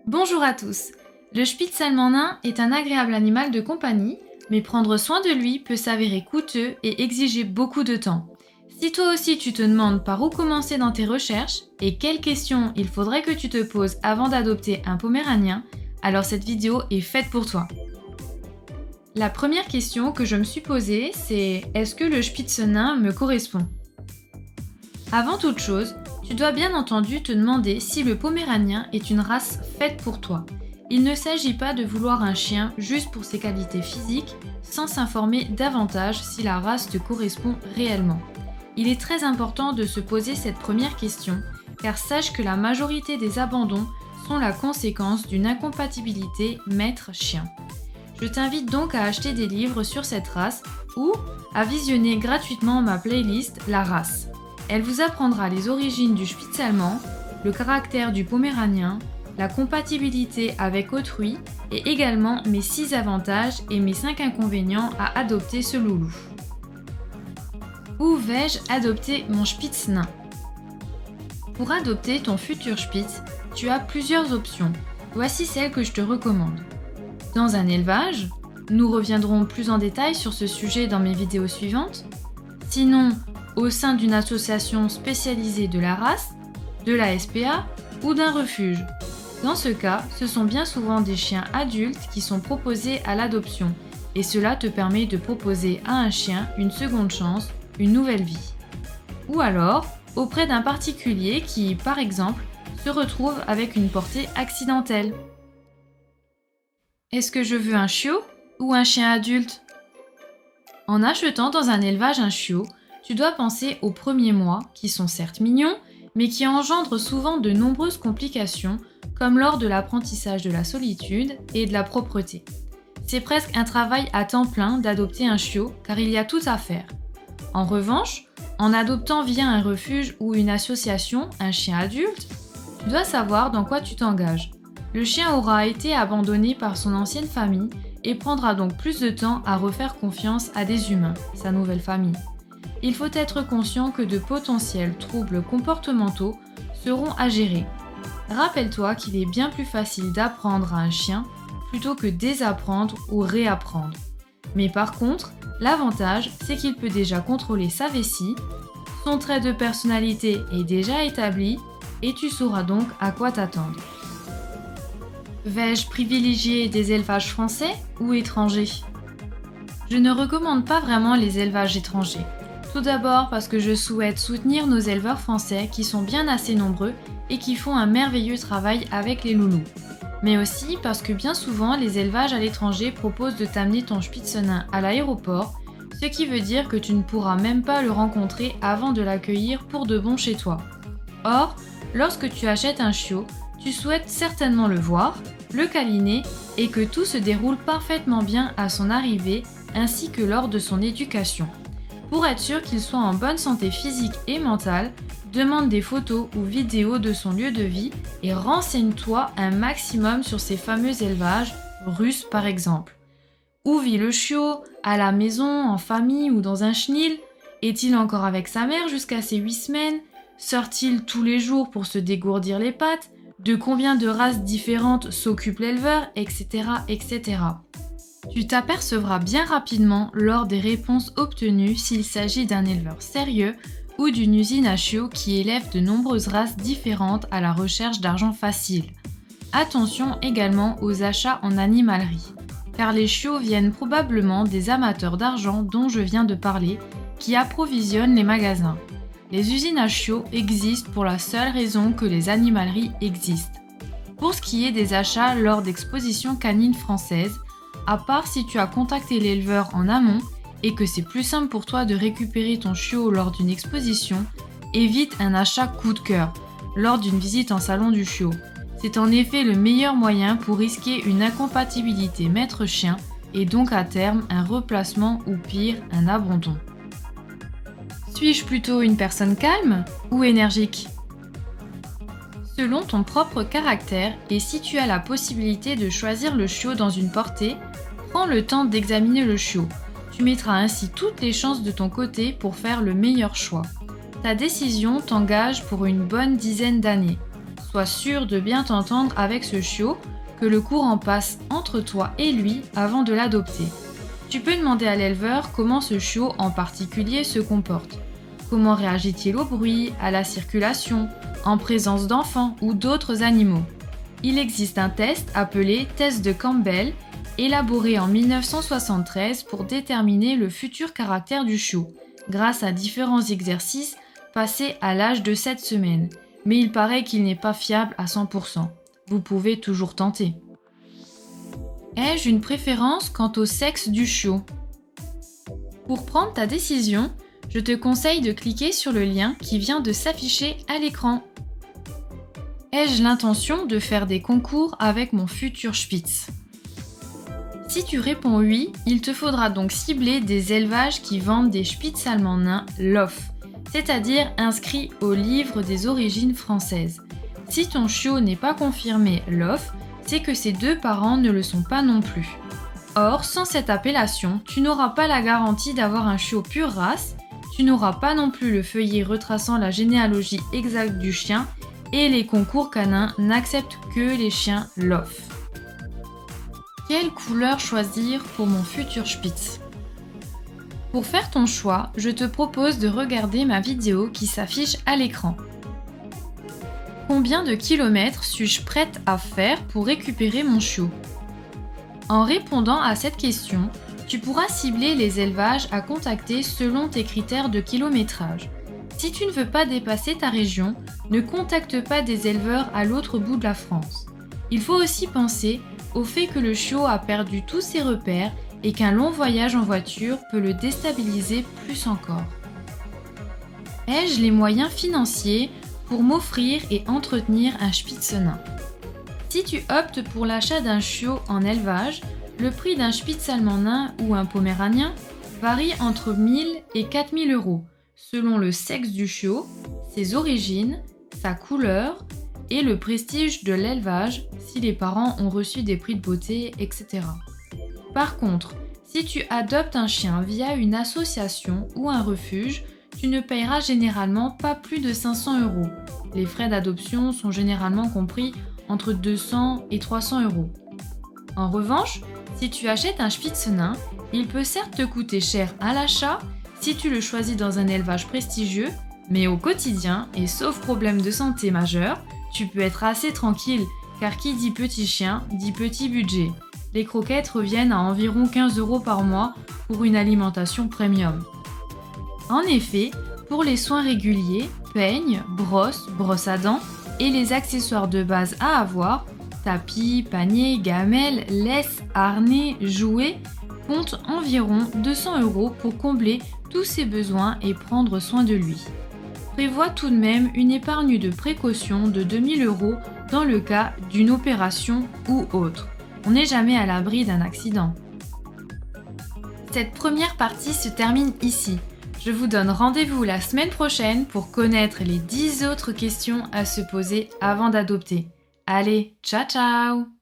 Bonjour à tous. Le Spitz allemand nain est un agréable animal de compagnie, mais prendre soin de lui peut s'avérer coûteux et exiger beaucoup de temps. Si toi aussi tu te demandes par où commencer dans tes recherches et quelles questions il faudrait que tu te poses avant d'adopter un poméranien, alors cette vidéo est faite pour toi. La première question que je me suis posée, c'est est-ce que le Spitz nain me correspond ? Avant toute chose, tu dois bien entendu te demander si le poméranien est une race faite pour toi. Il ne s'agit pas de vouloir un chien juste pour ses qualités physiques, sans s'informer davantage si la race te correspond réellement. Il est très important de se poser cette première question, car sache que la majorité des abandons sont la conséquence d'une incompatibilité maître-chien. Je t'invite donc à acheter des livres sur cette race ou à visionner gratuitement ma playlist La race. Elle vous apprendra les origines du Spitz allemand, le caractère du poméranien, la compatibilité avec autrui et également mes 6 avantages et mes 5 inconvénients à adopter ce loulou. Où vais-je adopter mon Spitz nain ? Pour adopter ton futur Spitz, tu as plusieurs options. Voici celles que je te recommande. Dans un élevage, nous reviendrons plus en détail sur ce sujet dans mes vidéos suivantes. Sinon, au sein d'une association spécialisée de la race, de la SPA ou d'un refuge. Dans ce cas, ce sont bien souvent des chiens adultes qui sont proposés à l'adoption et cela te permet de proposer à un chien une seconde chance, une nouvelle vie. Ou alors, auprès d'un particulier qui, par exemple, se retrouve avec une portée accidentelle. Est-ce que je veux un chiot ou un chien adulte ? En achetant dans un élevage un chiot, tu dois penser aux premiers mois, qui sont certes mignons, mais qui engendrent souvent de nombreuses complications, comme lors de l'apprentissage de la solitude et de la propreté. C'est presque un travail à temps plein d'adopter un chiot, car il y a tout à faire. En revanche, en adoptant via un refuge ou une association un chien adulte, tu dois savoir dans quoi tu t'engages. Le chien aura été abandonné par son ancienne famille et prendra donc plus de temps à refaire confiance à des humains, sa nouvelle famille. Il faut être conscient que de potentiels troubles comportementaux seront à gérer. Rappelle-toi qu'il est bien plus facile d'apprendre à un chien plutôt que désapprendre ou réapprendre. Mais par contre, l'avantage, c'est qu'il peut déjà contrôler sa vessie, son trait de personnalité est déjà établi et tu sauras donc à quoi t'attendre. Vais-je privilégier des élevages français ou étrangers ? Je ne recommande pas vraiment les élevages étrangers. Tout d'abord parce que je souhaite soutenir nos éleveurs français qui sont bien assez nombreux et qui font un merveilleux travail avec les loulous. Mais aussi parce que bien souvent les élevages à l'étranger proposent de t'amener ton Spitz nain à l'aéroport, ce qui veut dire que tu ne pourras même pas le rencontrer avant de l'accueillir pour de bon chez toi. Or, lorsque tu achètes un chiot, tu souhaites certainement le voir, le câliner et que tout se déroule parfaitement bien à son arrivée ainsi que lors de son éducation. Pour être sûr qu'il soit en bonne santé physique et mentale, demande des photos ou vidéos de son lieu de vie et renseigne-toi un maximum sur ces fameux élevages, russes par exemple. Où vit le chiot ? À la maison, en famille ou dans un chenil ? Est-il encore avec sa mère jusqu'à ses 8 semaines ? Sort-il tous les jours pour se dégourdir les pattes ? De combien de races différentes s'occupe l'éleveur, etc., etc. Tu t'apercevras bien rapidement lors des réponses obtenues s'il s'agit d'un éleveur sérieux ou d'une usine à chiots qui élève de nombreuses races différentes à la recherche d'argent facile. Attention également aux achats en animalerie, car les chiots viennent probablement des amateurs d'argent dont je viens de parler, qui approvisionnent les magasins. Les usines à chiots existent pour la seule raison que les animaleries existent. Pour ce qui est des achats lors d'expositions canines françaises, à part si tu as contacté l'éleveur en amont et que c'est plus simple pour toi de récupérer ton chiot lors d'une exposition, évite un achat coup de cœur lors d'une visite en salon du chiot. C'est en effet le meilleur moyen pour risquer une incompatibilité maître-chien et donc à terme un replacement ou pire un abandon. Suis-je plutôt une personne calme ou énergique ? Selon ton propre caractère et si tu as la possibilité de choisir le chiot dans une portée, prends le temps d'examiner le chiot. Tu mettras ainsi toutes les chances de ton côté pour faire le meilleur choix. Ta décision t'engage pour une bonne dizaine d'années. Sois sûr de bien t'entendre avec ce chiot, que le courant passe entre toi et lui avant de l'adopter. Tu peux demander à l'éleveur comment ce chiot en particulier se comporte. Comment réagit-il au bruit, à la circulation, en présence d'enfants ou d'autres animaux. Il existe un test appelé test de Campbell, élaboré en 1973 pour déterminer le futur caractère du chiot, grâce à différents exercices passés à l'âge de 7 semaines. Mais il paraît qu'il n'est pas fiable à 100%. Vous pouvez toujours tenter. Ai-je une préférence quant au sexe du chiot? Pour prendre ta décision, je te conseille de cliquer sur le lien qui vient de s'afficher à l'écran. Ai-je l'intention de faire des concours avec mon futur Spitz? Si tu réponds oui, il te faudra donc cibler des élevages qui vendent des Spitz allemands nains LOF, c'est-à-dire inscrits au livre des origines françaises. Si ton chiot n'est pas confirmé LOF, c'est que ses deux parents ne le sont pas non plus. Or, sans cette appellation, tu n'auras pas la garantie d'avoir un chiot pure race, tu n'auras pas non plus le feuillet retraçant la généalogie exacte du chien, et les concours canins n'acceptent que les chiens LOF. Quelle couleur choisir pour mon futur Spitz? Pour faire ton choix, je te propose de regarder ma vidéo qui s'affiche à l'écran. Combien de kilomètres suis-je prête à faire pour récupérer mon chiot? En répondant à cette question, tu pourras cibler les élevages à contacter selon tes critères de kilométrage. Si tu ne veux pas dépasser ta région, ne contacte pas des éleveurs à l'autre bout de la France. Il faut aussi penser au fait que le chiot a perdu tous ses repères et qu'un long voyage en voiture peut le déstabiliser plus encore. Ai-je les moyens financiers pour m'offrir et entretenir un Spitz nain? Si tu optes pour l'achat d'un chiot en élevage, le prix d'un Spitz allemand nain ou un poméranien varie entre 1000 et 4000 euros, selon le sexe du chiot, ses origines, sa couleur et le prestige de l'élevage, si les parents ont reçu des prix de beauté, etc. Par contre, si tu adoptes un chien via une association ou un refuge, tu ne payeras généralement pas plus de 500 euros. Les frais d'adoption sont généralement compris entre 200 et 300 euros. En revanche, si tu achètes un Spitz nain, il peut certes te coûter cher à l'achat si tu le choisis dans un élevage prestigieux, mais au quotidien, et sauf problème de santé majeur, tu peux être assez tranquille, car qui dit petit chien, dit petit budget. Les croquettes reviennent à environ 15 euros par mois pour une alimentation premium. En effet, pour les soins réguliers, peigne, brosse à dents et les accessoires de base à avoir, tapis, panier, gamelle, laisse, harnais, jouets, compte environ 200 euros pour combler tous ses besoins et prendre soin de lui. Prévois tout de même une épargne de précaution de 2000 euros dans le cas d'une opération ou autre. On n'est jamais à l'abri d'un accident. Cette première partie se termine ici. Je vous donne rendez-vous la semaine prochaine pour connaître les 10 autres questions à se poser avant d'adopter. Allez, ciao ciao!